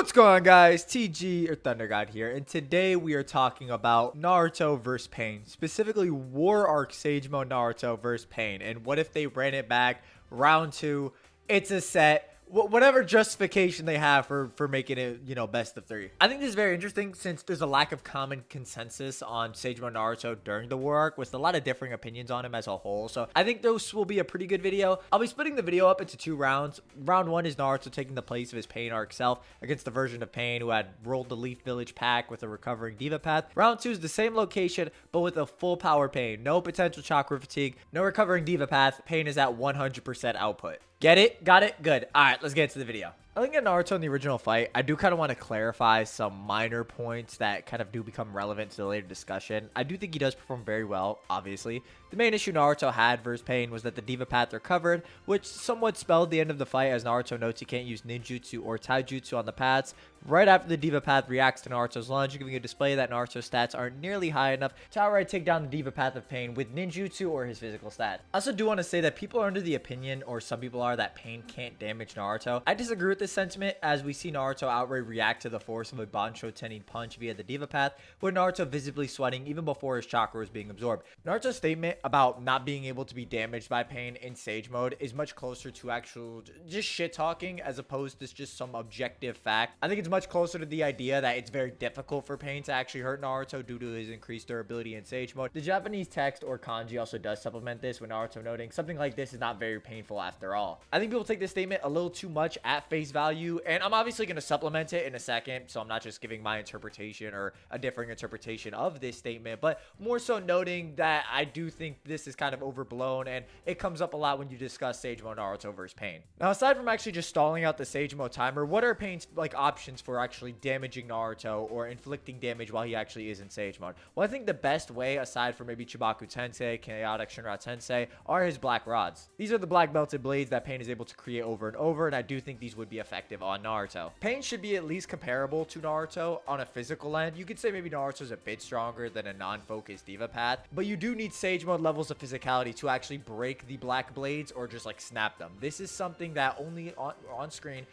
What's going on, guys? TG or Thundergod here, and today we are talking about Naruto vs. Pain, specifically War Arc Sage Mode Naruto vs. Pain, and what if they ran it back round 2? It's a set. Whatever justification they have for making it, best of 3. I think this is very interesting since there's a lack of common consensus on Sage Mode Naruto during the War Arc, with a lot of differing opinions on him as a whole. So I think this will be a pretty good video. I'll be splitting the video up into 2 rounds. Round 1 is Naruto taking the place of his Pain arc self against the version of Pain who had rolled the Leaf Village pack with a recovering Diva Path. Round 2 is the same location, but with a full power Pain. No potential chakra fatigue, no recovering Diva Path. Pain is at 100% output. Get it? Got it? Good. All right, let's get into the video. I think in Naruto in the original fight, I do kind of want to clarify some minor points that kind of do become relevant to the later discussion. I do think he does perform very well, obviously. The main issue Naruto had versus Pain was that the Diva Path recovered, which somewhat spelled the end of the fight, as Naruto notes he can't use ninjutsu or taijutsu on the paths. Right after the Diva Path reacts to Naruto's lunge, giving a display that Naruto's stats aren't nearly high enough to outright take down the Diva Path of Pain with ninjutsu or his physical stats. I also do want to say that people are under the opinion, or some people are, that Pain can't damage Naruto. I disagree with this sentiment, as we see Naruto outright react to the force of a Bansho Tenin punch via the Diva Path, with Naruto visibly sweating even before his chakra was being absorbed. Naruto's statement about not being able to be damaged by Pain in Sage Mode is much closer to actual just shit talking as opposed to just some objective fact. I think it's much closer to the idea that it's very difficult for Pain to actually hurt Naruto due to his increased durability in Sage Mode. The Japanese text or kanji also does supplement this, with Naruto noting something like this is not very painful after all. I think people take this statement a little too much at face value, and I'm obviously going to supplement it in a second, so I'm not just giving my interpretation or a differing interpretation of this statement, but more so noting that I do think this is kind of overblown, and it comes up a lot when you discuss Sage Mode Naruto versus Pain. Now, aside from actually just stalling out the Sage Mode timer, what are Pain's options for actually damaging Naruto or inflicting damage while he actually is in Sage Mode? Well, I think the best way, aside from maybe Chibaku Tensei, Chaotic Shinra Tensei, are his black rods. These are the black belted blades that Pain is able to create over and over, and I do think these would be effective on Naruto. Pain should be at least comparable to Naruto on a physical end. You could say maybe Naruto's a bit stronger than a non-focused Diva Path, but you do need Sage Mode levels of physicality to actually break the black blades or just snap them. This is something that only on screen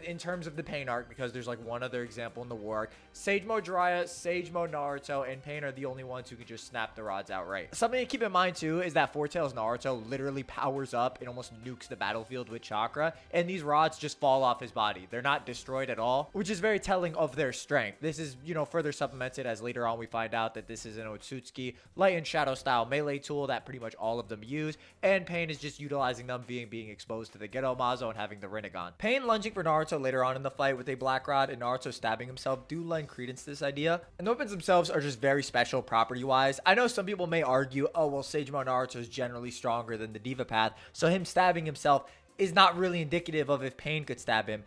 in terms of the Pain arc, because there's one other example in the War arc. Sage Mode Jiraiya, Sage Mode Naruto, and Pain are the only ones who can just snap the rods outright. Something to keep in mind too is that Four Tails Naruto literally powers up and almost nukes the battlefield with chakra, and these rods just fall off his body. They're not destroyed at all, which is very telling of their strength. This is, further supplemented as later on we find out that this is an Otsutsuki Light and Shadow style melee tool that pretty much all of them use, and Pain is just utilizing them being exposed to the Geto Mazo and having the Rinnegan. Pain lunging for Naruto later on in the fight with a black rod and Naruto stabbing himself do lend credence to this idea, and the weapons themselves are just very special property wise. I know some people may argue, oh well, Sage Mode Naruto is generally stronger than the Diva Path, so him stabbing himself is not really indicative of if Pain could stab him.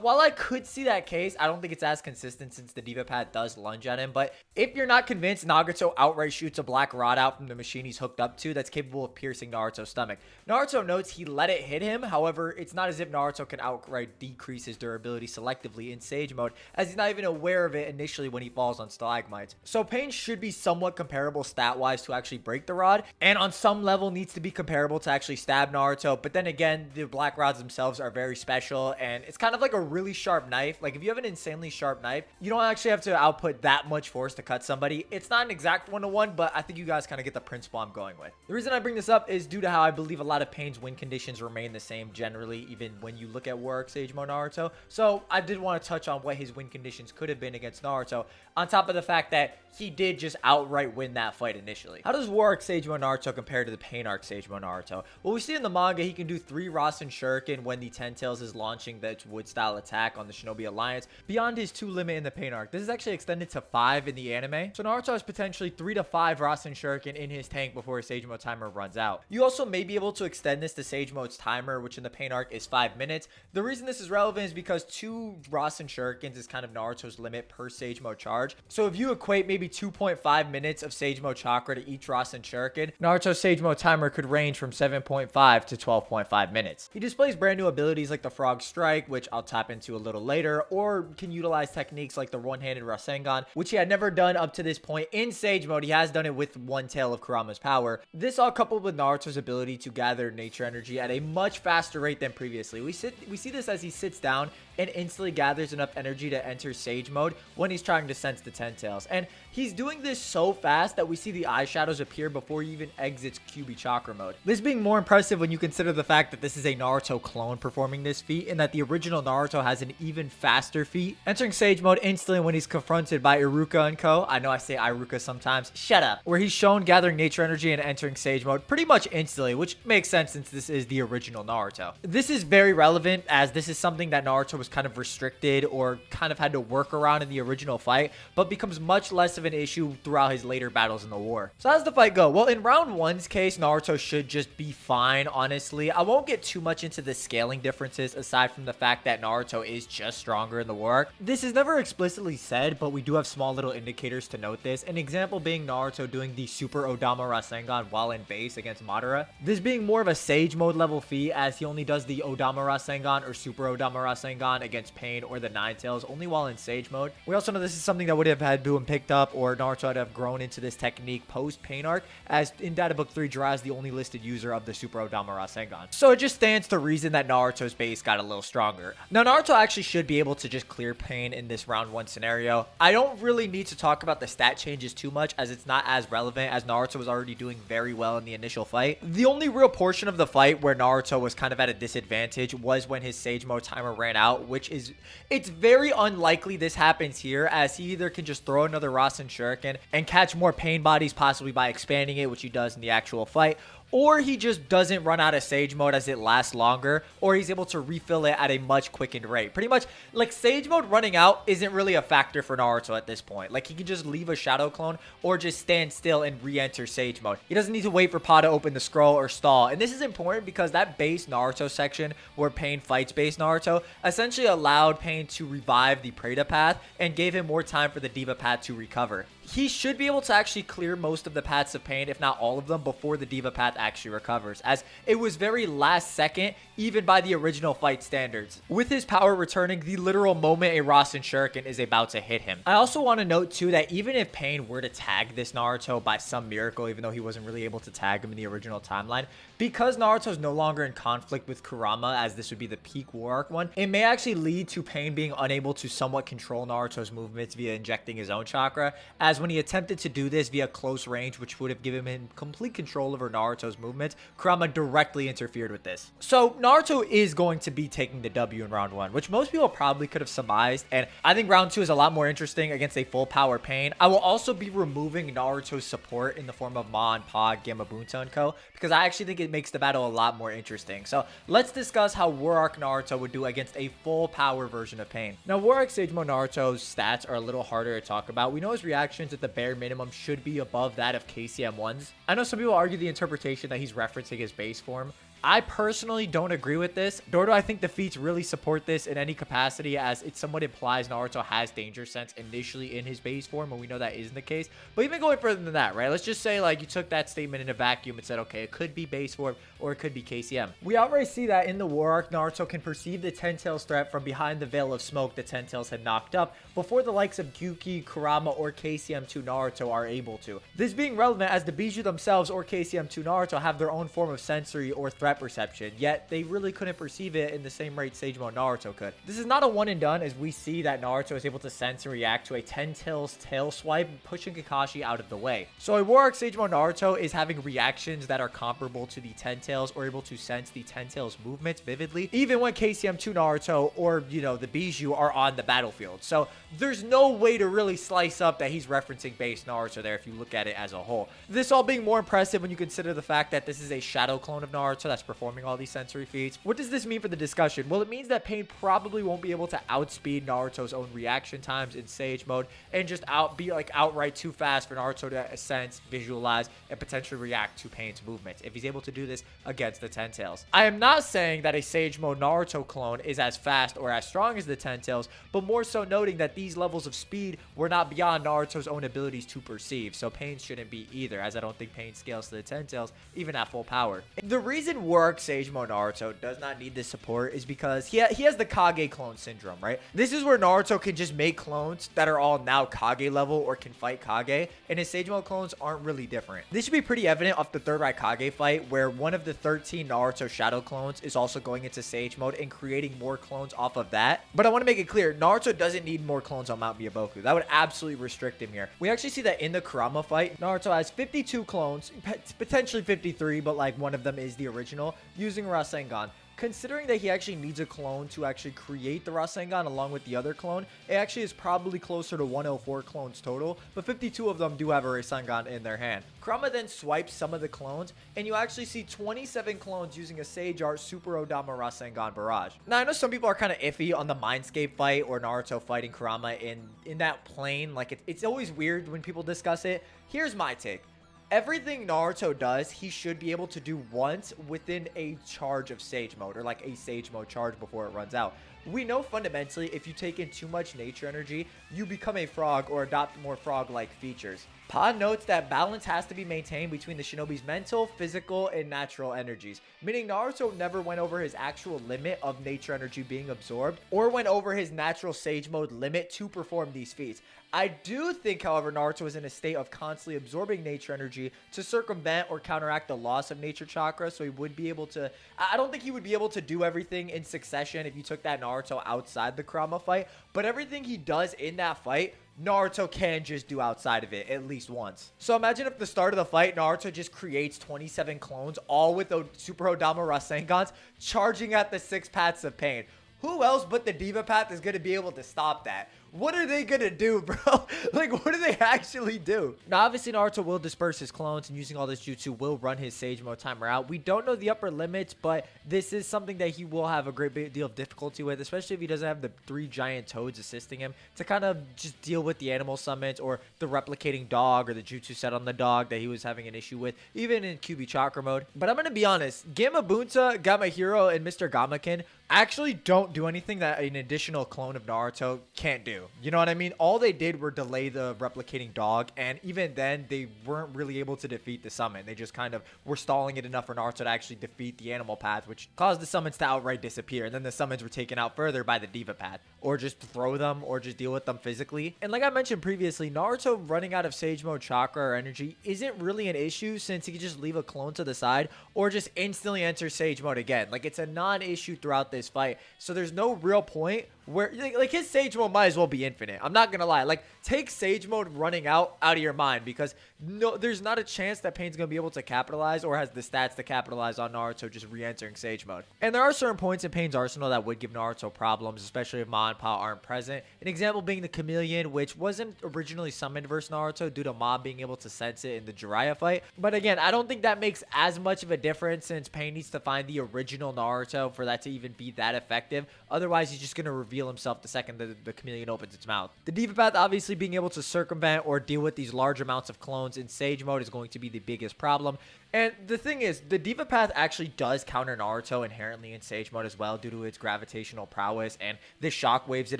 While I could see that case, I don't think it's as consistent since the Diva Path does lunge at him. But if you're not convinced, Nagato outright shoots a black rod out from the machine he's hooked up to that's capable of piercing Naruto's stomach. Naruto notes he let it hit him. However, it's not as if Naruto can outright decrease his durability selectively in Sage Mode, as he's not even aware of it initially when he falls on stalagmites. So Pain should be somewhat comparable stat-wise to actually break the rod, and on some level needs to be comparable to actually stab Naruto. But then again, the black rods themselves are very special, and it's kind of like a really sharp knife. If you have an insanely sharp knife, you don't actually have to output that much force to cut somebody. It's not an exact one-to-one, but I think you guys kind of get the principle I'm going with. The reason I bring this up is due to how I believe a lot of Pain's win conditions remain the same generally, even when you look at War Arc Sage Mode Naruto. So I did want to touch on what his win conditions could have been against Naruto, on top of the fact that he did just outright win that fight initially. How does War Arc Sage Mode Naruto compare to the Pain Arc Sage Mode Naruto? Well, we see in the manga he can do 3 Rasen Shuriken when the Ten Tails is launching the wood style attack on the Shinobi Alliance beyond his 2 limit in the Pain arc. This is actually extended to 5 in the anime, so Naruto has potentially 3 to 5 Rasen Shuriken in his tank before his Sage Mode timer runs out. You also may be able to extend this to Sage Mode's timer, which in the Pain arc is 5 minutes. The reason this is relevant is because 2 Rasen Shurikens is kind of Naruto's limit per Sage Mode charge. So if you equate maybe 2.5 minutes of Sage Mode chakra to each Rasen Shuriken, Naruto's Sage Mode timer could range from 7.5 to 12.5 minutes. He displays brand new abilities like the Frog Strike, which I'll tap into a little later, or can utilize techniques like the one-handed Rasengan, which he had never done up to this point in Sage Mode. He has done it with one tail of Kurama's power. This all coupled with Naruto's ability to gather nature energy at a much faster rate than previously. We see this as he sits down and instantly gathers enough energy to enter Sage Mode when he's trying to sense the 10 tails. And he's doing this so fast that we see the eyeshadows appear before he even exits QB Chakra mode. This being more impressive when you consider the fact that this is a Naruto clone performing this feat, and that the original Naruto has an even faster feat, entering Sage Mode instantly when he's confronted by Iruka and co. I know I say Iruka sometimes, shut up. Where he's shown gathering nature energy and entering Sage Mode pretty much instantly, which makes sense since this is the original Naruto. This is very relevant as this is something that Naruto was kind of restricted or kind of had to work around in the original fight, but becomes much less of an issue throughout his later battles in the war. So how does the fight go? Well, in round one's case, Naruto should just be fine, honestly. I won't get too much into the scaling differences aside from the fact that Naruto is just stronger in the war arc. This is never explicitly said, but we do have small little indicators to note this. An example being Naruto doing the Super Odama Rasengan while in base against Madara. This being more of a Sage Mode level feat, as he only does the Odama Rasengan or Super Odama Rasengan against Pain or the Nine Tails only while in Sage Mode. We also know this is something that would have had been picked up, or Naruto would have grown into this technique post Pain arc, as in Data Book 3, Jiraiya is the only listed user of the Super Odama Rasengan. So it just stands to reason that Naruto's base got a little stronger. Now Naruto actually should be able to just clear Pain in this round 1 scenario. I don't really need to talk about the stat changes too much, as it's not as relevant, as Naruto was already doing very well in the initial fight. The only real portion of the fight where Naruto was kind of at a disadvantage was when his Sage Mode timer ran out, which is, it's very unlikely this happens here, as he either can just throw another Rasen Shuriken and catch more Pain bodies, possibly by expanding it, which he does in the actual fight, or he just doesn't run out of Sage Mode as it lasts longer, or he's able to refill it at a much quickened rate. Pretty much, like, Sage Mode running out isn't really a factor for Naruto at this point. Like, he can just leave a Shadow Clone or just stand still and re-enter Sage Mode. He doesn't need to wait for Pa to open the scroll or stall. And this is important because that base Naruto section where Pain fights base Naruto essentially allowed Pain to revive the Preta path and gave him more time for the Diva path to recover. He should be able to actually clear most of the paths of Pain, if not all of them, before the Diva path actually recovers, as it was very last second, even by the original fight standards. With his power returning the literal moment a Rasen Shuriken is about to hit him. I also want to note too that even if Pain were to tag this Naruto by some miracle, even though he wasn't really able to tag him in the original timeline, because Naruto's no longer in conflict with Kurama, as this would be the peak war arc one, it may actually lead to Pain being unable to somewhat control Naruto's movements via injecting his own chakra, as when he attempted to do this via close range, which would have given him complete control over Naruto's movements, Kurama directly interfered with this. So Naruto is going to be taking the W in round 1, which most people probably could have surmised, and I think round 2 is a lot more interesting against a full power Pain. I will also be removing Naruto's support in the form of Ma and Pa, Gamma Bunta and co, because I actually think it makes the battle a lot more interesting. So let's discuss how War Arc Naruto would do against a full power version of Pain. Now War Arc Sage Mode Naruto's stats are a little harder to talk about. We know his reactions at the bare minimum should be above that of KCM1's. I know some people argue the interpretation that he's referencing his base form. I personally don't agree with this, nor do I think the feats really support this in any capacity, as it somewhat implies Naruto has danger sense initially in his base form, and we know that isn't the case. But even going further than that, right? Let's just say like you took that statement in a vacuum and said, okay, it could be base form or it could be KCM. We already see that in the War Arc, Naruto can perceive the 10 Tails threat from behind the veil of smoke the 10 Tails had knocked up before the likes of Gyuki, Kurama, or KCM2 Naruto are able to. This being relevant as the Bijou themselves or KCM2 Naruto have their own form of sensory or threat perception, yet they really couldn't perceive it in the same rate Sage Mode Naruto could. This is not a one and done, as we see that Naruto is able to sense and react to a 10 Tails tail swipe, pushing Kakashi out of the way. So a War Arc Sage Mode Naruto is having reactions that are comparable to the 10 Tails, or able to sense the 10 Tails movements vividly, even when KCM2 Naruto or, you know, the Bijou are on the battlefield. So there's no way to really slice up that he's referencing base Naruto there if you look at it as a whole. This all being more impressive when you consider the fact that this is a shadow clone of Naruto that's performing all these sensory feats. What does this mean for the discussion? Well, it means that Pain probably won't be able to outspeed Naruto's own reaction times in Sage Mode and just be like outright too fast for Naruto to sense, visualize, and potentially react to Pain's movements if he's able to do this against the 10 Tails. I am not saying that a Sage Mode Naruto clone is as fast or as strong as the 10 Tails, but more so noting that these levels of speed were not beyond Naruto's own abilities to perceive, so Pain shouldn't be either, as I don't think Pain scales to the 10 Tails even at full power. The reason War Arc Sage Mode Naruto does not need this support is because he has the Kage clone syndrome, right? This is where Naruto can just make clones that are all now Kage level or can fight Kage, and his Sage Mode clones aren't really different. This should be pretty evident off the third Raikage fight, where one of the 13 Naruto Shadow clones is also going into Sage Mode and creating more clones off of that. But I want to make it clear, Naruto doesn't need more clones on Mount Myoboku. That would absolutely restrict him here. We actually see that in the Kurama fight, Naruto has 52 clones, potentially 53, but like one of them is the original, using Rasengan. Considering that he actually needs a clone to actually create the Rasengan along with the other clone, it actually is probably closer to 104 clones total, but 52 of them do have a Rasengan in their hand. Kurama then swipes some of the clones, and you actually see 27 clones using a Sage Art Super Odama Rasengan Barrage. Now, I know some people are kind of iffy on the Mindscape fight or Naruto fighting Kurama in that plane. Like, it's always weird when people discuss it. Here's my take. Everything Naruto does, he should be able to do once within a charge of Sage Mode, or like a Sage Mode charge before it runs out. We know fundamentally if you take in too much nature energy, you become a frog or adopt more frog-like features. Pa notes that balance has to be maintained between the shinobi's mental, physical, and natural energies, meaning Naruto never went over his actual limit of nature energy being absorbed, or went over his natural Sage Mode limit to perform these feats. I do think, however, Naruto is in a state of constantly absorbing nature energy to circumvent or counteract the loss of nature chakra, so he would be able to... I don't think he would be able to do everything in succession if you took that Naruto outside the Kurama fight, but everything he does in that fight, Naruto can just do outside of it at least once. So imagine if the start of the fight, Naruto just creates 27 clones, all with the Super Odama Rasengans, charging at the 6 paths of pain. Who else but the Diva Path is going to be able to stop that? What are they going to do, bro? Like, what do they actually do? Now, obviously, Naruto will disperse his clones, and using all this jutsu will run his Sage Mode timer out. We don't know the upper limits, but this is something that he will have a great deal of difficulty with, especially if he doesn't have the 3 giant toads assisting him to kind of just deal with the animal summons or the replicating dog or the jutsu set on the dog that he was having an issue with, even in QB Chakra mode. But I'm going to be honest, Gamma Bunta, Gamma Hero, and Mr. Gamakin actually don't do anything that an additional clone of Naruto can't do. You know what I mean? All they did were delay the replicating dog, and even then, they weren't really able to defeat the summon. They just kind of were stalling it enough for Naruto to actually defeat the animal path, which caused the summons to outright disappear. And then the summons were taken out further by the Diva path, or just throw them, or just deal with them physically. And like I mentioned previously, Naruto running out of Sage Mode chakra or energy isn't really an issue, since he can just leave a clone to the side, or just instantly enter Sage Mode again. Like, it's a non-issue throughout this fight, so there's no real point where, like, his Sage Mode might as well be infinite. I'm not gonna lie. Like, take Sage Mode running out of your mind, because no, there's not a chance that Pain's gonna be able to capitalize or has the stats to capitalize on Naruto just re-entering Sage Mode. And there are certain points in Pain's arsenal that would give Naruto problems, especially if Ma and Pa aren't present. An example being the Chameleon, which wasn't originally summoned versus Naruto due to Ma being able to sense it in the Jiraiya fight. But again, I don't think that makes as much of a difference, since Pain needs to find the original Naruto for that to even be that effective. Otherwise, he's just gonna reveal himself the second the Chameleon opens its mouth. The Diva Path obviously being able to circumvent or deal with these large amounts of clones in Sage Mode is going to be the biggest problem. And the thing is, the Diva Path actually does counter Naruto inherently in Sage Mode as well, due to its gravitational prowess and the shockwaves it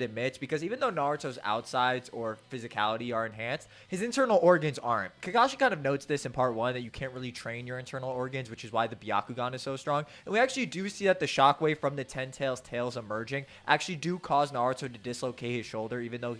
emits, because even though Naruto's outsides or physicality are enhanced, his internal organs aren't. Kakashi kind of notes this in part 1, that you can't really train your internal organs, which is why the Byakugan is so strong. And we actually do see that the shockwave from the Ten Tails tails emerging actually do cause Naruto to dislocate his shoulder, even though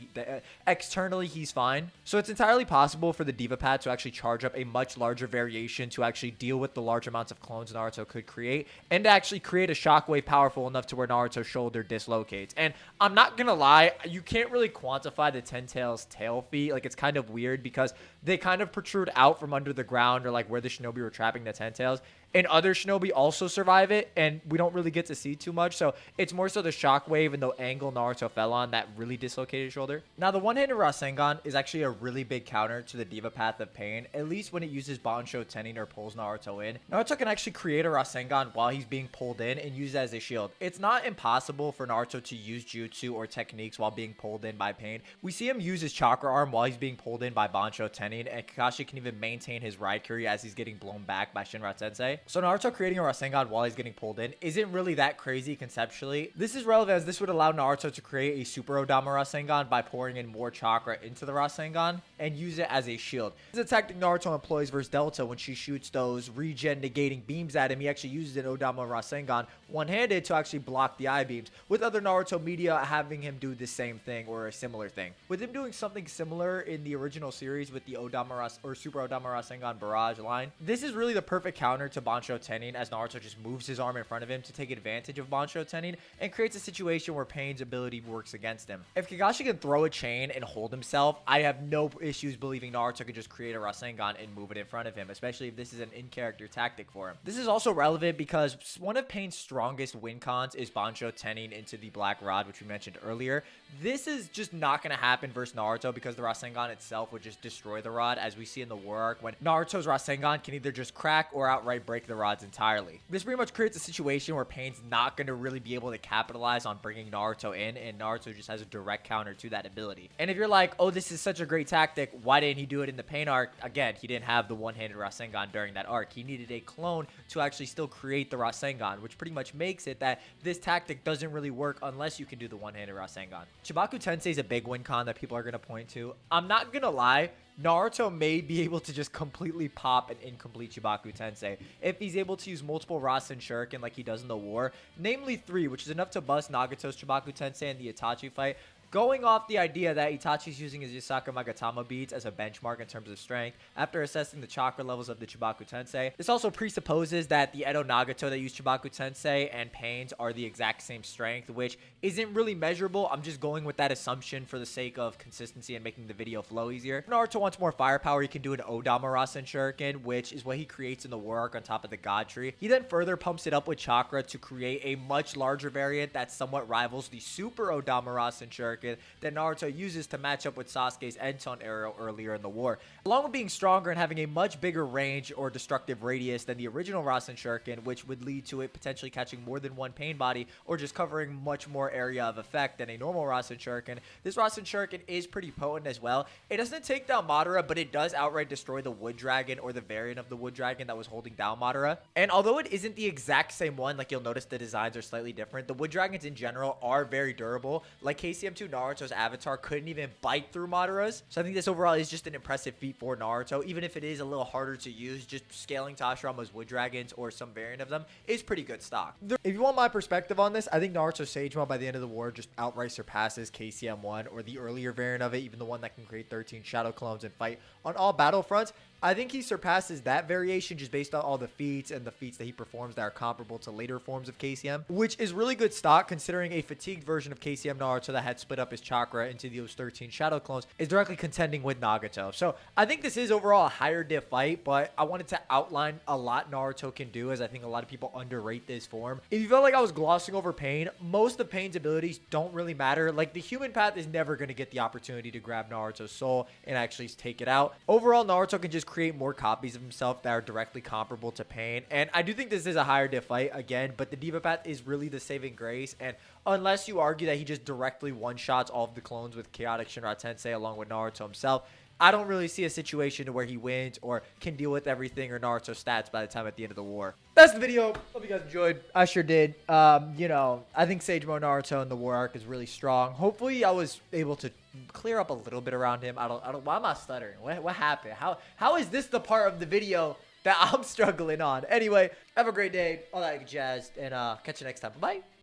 externally he's fine. So it's entirely possible for the Diva Path to actually charge up a much larger variation to actually deal with the large amounts of clones Naruto could create, and to actually create a shockwave powerful enough to where Naruto's shoulder dislocates. And I'm not gonna lie, you can't really quantify the Ten Tails tail feat. Like, it's kind of weird because they kind of protrude out from under the ground, or like where the shinobi were trapping the Ten Tails. And other shinobi also survive it, and we don't really get to see too much. So it's more so the shockwave and the angle Naruto fell on that really dislocated his shoulder. Now, the one-handed Rasengan is actually a really big counter to the Diva Path of Pain, at least when it uses Bansho Tenin or pulls Naruto in. Naruto can actually create a Rasengan while he's being pulled in and use it as a shield. It's not impossible for Naruto to use jutsu or techniques while being pulled in by Pain. We see him use his chakra arm while he's being pulled in by Bansho Tenin, and Kakashi can even maintain his Raikiri as he's getting blown back by Shinra Sensei. So Naruto creating a Rasengan while he's getting pulled in isn't really that crazy conceptually. This is relevant as this would allow Naruto to create a Super Odama Rasengan by pouring in more chakra into the Rasengan and use it as a shield. This is a tactic Naruto employs versus Delta when she shoots those regen negating beams at him. He actually uses an Odama Rasengan one-handed to actually block the eye beams, with other Naruto media having him do the same thing or a similar thing. With him doing something similar in the original series with the Super Odama Rasengan barrage line, this is really the perfect counter to Bancho Tenin, as Naruto just moves his arm in front of him to take advantage of Bancho Tenin and creates a situation where Pain's ability works against him. If Kakashi can throw a chain and hold himself, I have no issues believing Naruto could just create a Rasengan and move it in front of him, especially if this is an in-character tactic for him. This is also relevant because one of Pain's strongest win cons is Bancho Tenin into the Black Rod, which we mentioned earlier. This is just not going to happen versus Naruto because the Rasengan itself would just destroy the rod, as we see in the War Arc when Naruto's Rasengan can either just crack or outright break the rods entirely. This pretty much creates a situation where Pain's not going to really be able to capitalize on bringing Naruto in, and Naruto just has a direct counter to that ability. And if you're like, oh, this is such a great tactic, why didn't he do it in the Pain arc? Again, he didn't have the one-handed Rasengan during that arc. He needed a clone to actually still create the Rasengan, which pretty much makes it that this tactic doesn't really work unless you can do the one-handed Rasengan. Chibaku Tensei is a big win con that people are going to point to. I'm not going to lie, Naruto may be able to just completely pop an incomplete Chibaku Tensei if he's able to use multiple Rasen Shuriken like he does in the War, namely 3, which is enough to bust Nagato's Chibaku Tensei in the Itachi fight. Going off the idea that Itachi's using his Yusaka Magatama beads as a benchmark in terms of strength after assessing the chakra levels of the Chibaku Tensei. This also presupposes that the Edo Nagato that use Chibaku Tensei and Pain's are the exact same strength, which isn't really measurable. I'm just going with that assumption for the sake of consistency and making the video flow easier. If Naruto wants more firepower, he can do an Odama Rasen Shuriken, which is what he creates in the War Arc on top of the God Tree. He then further pumps it up with chakra to create a much larger variant that somewhat rivals the Super Odama Rasen Shuriken that Naruto uses to match up with Sasuke's Enton arrow earlier in the war. Along with being stronger and having a much bigger range or destructive radius than the original Rasen Shuriken, which would lead to it potentially catching more than one Pain body or just covering much more area of effect than a normal Rasen Shuriken, this Rasen Shuriken is pretty potent as well. It doesn't take down Madara, but it does outright destroy the Wood Dragon or the variant of the Wood Dragon that was holding down Madara. And although it isn't the exact same one, like you'll notice the designs are slightly different, the Wood Dragons in general are very durable. Like KCM2 Naruto's avatar couldn't even bite through Madara's. So I think this overall is just an impressive feat for Naruto, even if it is a little harder to use. Just scaling Tashirama's Wood Dragons or some variant of them is pretty good stock. If you want my perspective on this, I think Naruto Sage Mode by the end of the war just outright surpasses KCM1 or the earlier variant of it, even the one that can create 13 shadow clones and fight on all battlefronts. I think he surpasses that variation just based on all the feats and the feats that he performs that are comparable to later forms of KCM, which is really good stock considering a fatigued version of KCM Naruto that had split up his chakra into those 13 shadow clones is directly contending with Nagato. So I think this is overall a higher diff fight, but I wanted to outline a lot Naruto can do, as I think a lot of people underrate this form. If you felt like I was glossing over Pain, most of Pain's abilities don't really matter. Like the human path is never going to get the opportunity to grab Naruto's soul and actually take it out. Overall, Naruto can just create more copies of himself that are directly comparable to Pain, and I do think this is a higher diff fight again, but the Diva Path is really the saving grace, and unless you argue that he just directly one-shots all of the clones with Chaotic Shinra Tensei along with Naruto himself, I don't really see a situation where he wins or can deal with everything or Naruto's stats by the time at the end of the war. That's the video. Hope you guys enjoyed. I sure did. You know, I think Sage Mode Naruto in the War Arc is really strong. Hopefully I was able to clear up a little bit around him. Why am I stuttering? What happened? How is this the part of the video that I'm struggling on? Anyway, have a great day. All that jazz, and catch you next time. Bye.